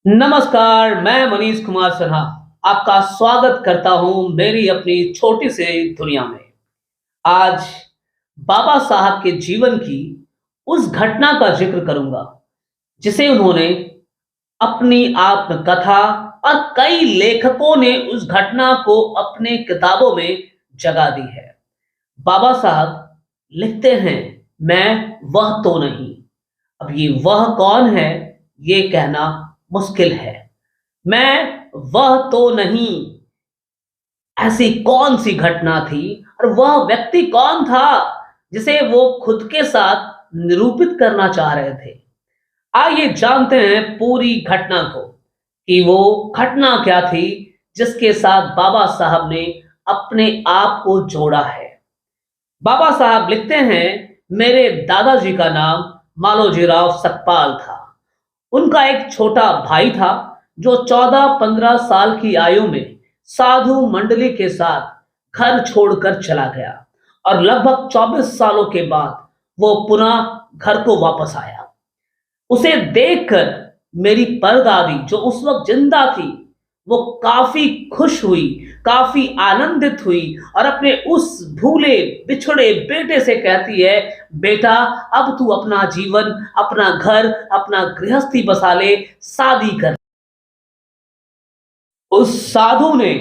नमस्कार, मैं मनीष कुमार सिन्हा आपका स्वागत करता हूं मेरी अपनी छोटी सी दुनिया में। आज बाबा साहब के जीवन की उस घटना का जिक्र करूंगा जिसे उन्होंने अपनी आत्मकथा और कई लेखकों ने उस घटना को अपने किताबों में जगह दी है। बाबा साहब लिखते हैं, मैं वह तो नहीं। अब ये वह कौन है, ये कहना मुश्किल है। मैं वह तो नहीं, ऐसी कौन सी घटना थी और वह व्यक्ति कौन था जिसे वो खुद के साथ निरूपित करना चाह रहे थे। आइए जानते हैं पूरी घटना को कि वो घटना क्या थी जिसके साथ बाबा साहब ने अपने आप को जोड़ा है। बाबा साहब लिखते हैं, मेरे दादाजी का नाम मालोजीराव सतपाल था। उनका एक छोटा भाई था जो 14-15 साल की आयु में साधु मंडली के साथ घर छोड़कर चला गया और लगभग 24 सालों के बाद वो पुनः घर को वापस आया। उसे देखकर मेरी परदादी जो उस वक्त जिंदा थी, वो काफी खुश हुई, काफी आनंदित हुई और अपने उस भूले बिछड़े बेटे से कहती है, बेटा अब तू अपना जीवन, अपना घर, अपना गृहस्थी बसा ले, शादी कर। उस साधु ने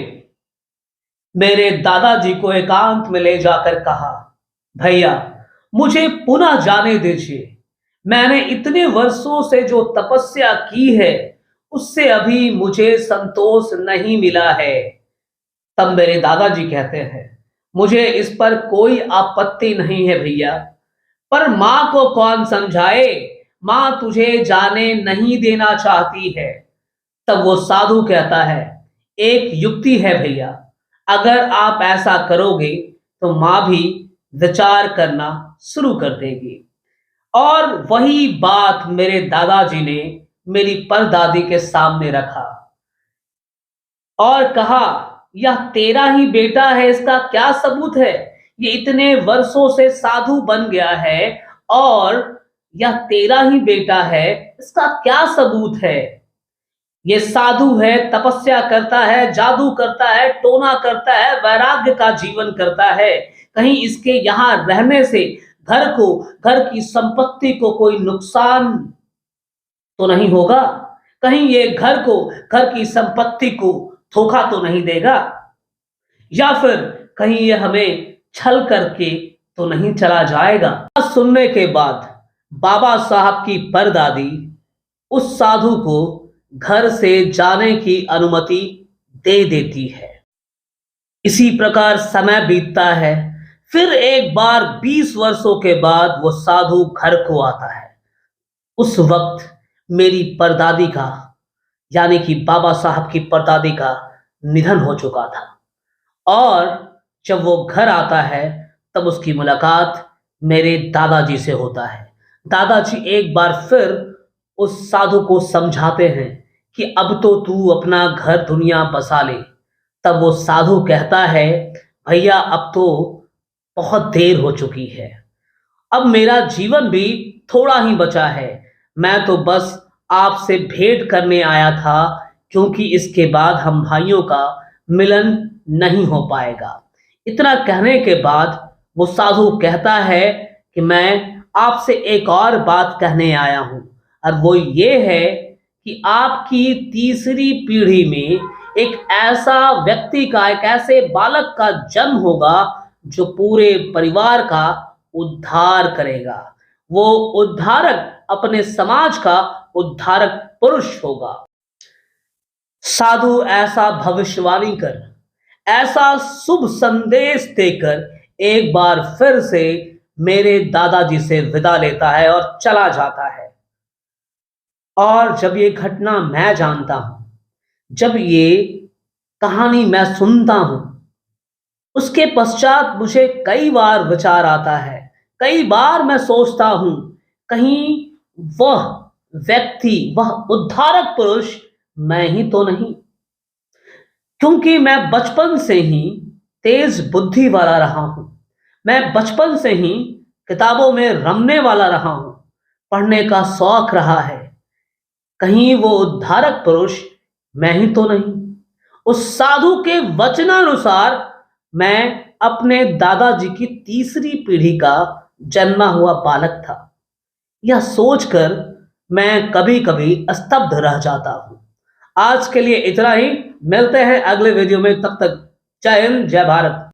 मेरे दादाजी को एकांत में ले जाकर कहा, भैया मुझे पुनः जाने दीजिए। मैंने इतने वर्षों से जो तपस्या की है उससे अभी मुझे संतोष नहीं मिला है। तब मेरे दादाजी कहते हैं, मुझे इस पर कोई आपत्ति नहीं है भैया, पर माँ को कौन समझाए। माँ तुझे जाने नहीं देना चाहती है। तब वो साधु कहता है, एक युक्ति है भैया, अगर आप ऐसा करोगे तो माँ भी विचार करना शुरू कर देगी। और वही बात मेरे दादाजी ने मेरी परदादी के सामने रखा और कहा, यह तेरा ही बेटा है, इसका क्या सबूत है। ये इतने वर्षों से साधु बन गया है और यह तेरा ही बेटा है, इसका क्या सबूत है। ये साधु है, तपस्या करता है, जादू करता है, टोना करता है, वैराग्य का जीवन करता है। कहीं इसके यहाँ रहने से घर को, घर की संपत्ति को कोई नुकसान तो नहीं होगा। कहीं ये घर को, घर की संपत्ति को धोखा तो नहीं देगा, या फिर कहीं ये हमें छल करके तो नहीं चला जाएगा। सुनने के बाद बाबा साहब की परदादी उस साधु को घर से जाने की अनुमति दे देती है। इसी प्रकार समय बीतता है। फिर एक बार 20 वर्षों के बाद वो साधु घर को आता है। उस वक्त मेरी परदादी का, यानी कि बाबा साहब की परदादी का निधन हो चुका था। और जब वो घर आता है तब उसकी मुलाकात मेरे दादाजी से होता है। दादाजी एक बार फिर उस साधु को समझाते हैं कि अब तो तू अपना घर दुनिया बसा ले। तब वो साधु कहता है, भैया अब तो बहुत देर हो चुकी है, अब मेरा जीवन भी थोड़ा ही बचा है। मैं तो बस आपसे भेंट करने आया था, क्योंकि इसके बाद हम भाइयों का मिलन नहीं हो पाएगा। इतना कहने के बाद वो साधु कहता है कि मैं आपसे एक और बात कहने आया हूं, और वो ये है कि आपकी तीसरी पीढ़ी में एक ऐसा व्यक्ति का, एक ऐसे बालक का जन्म होगा जो पूरे परिवार का उद्धार करेगा। वो उद्धारक अपने समाज का उद्धारक पुरुष होगा। साधु ऐसा भविष्यवाणी कर, ऐसा शुभ संदेश देकर एक बार फिर से मेरे दादाजी से विदा लेता है और चला जाता है। और जब ये घटना मैं जानता हूं, जब ये कहानी मैं सुनता हूं, उसके पश्चात मुझे कई बार विचार आता है। कई बार मैं सोचता हूं, कहीं वह व्यक्ति, वह उद्धारक पुरुष मैं ही तो नहीं। क्योंकि मैं बचपन से ही तेज बुद्धि वाला रहा हूं। मैं बचपन से ही किताबों में रमने वाला रहा हूं। पढ़ने का शौक रहा है। कहीं वो उद्धारक पुरुष मैं ही तो नहीं? उस साधु के वचनानुसार मैं अपने दादाजी की तीसरी पीढ़ी का जन्मा हुआ बालक था। यह सोचकर मैं कभी-कभी स्तब्ध रह जाता हूँ। आज के लिए इतना ही, मिलते हैं अगले वीडियो में, तब तक जय हिंद, जय भारत।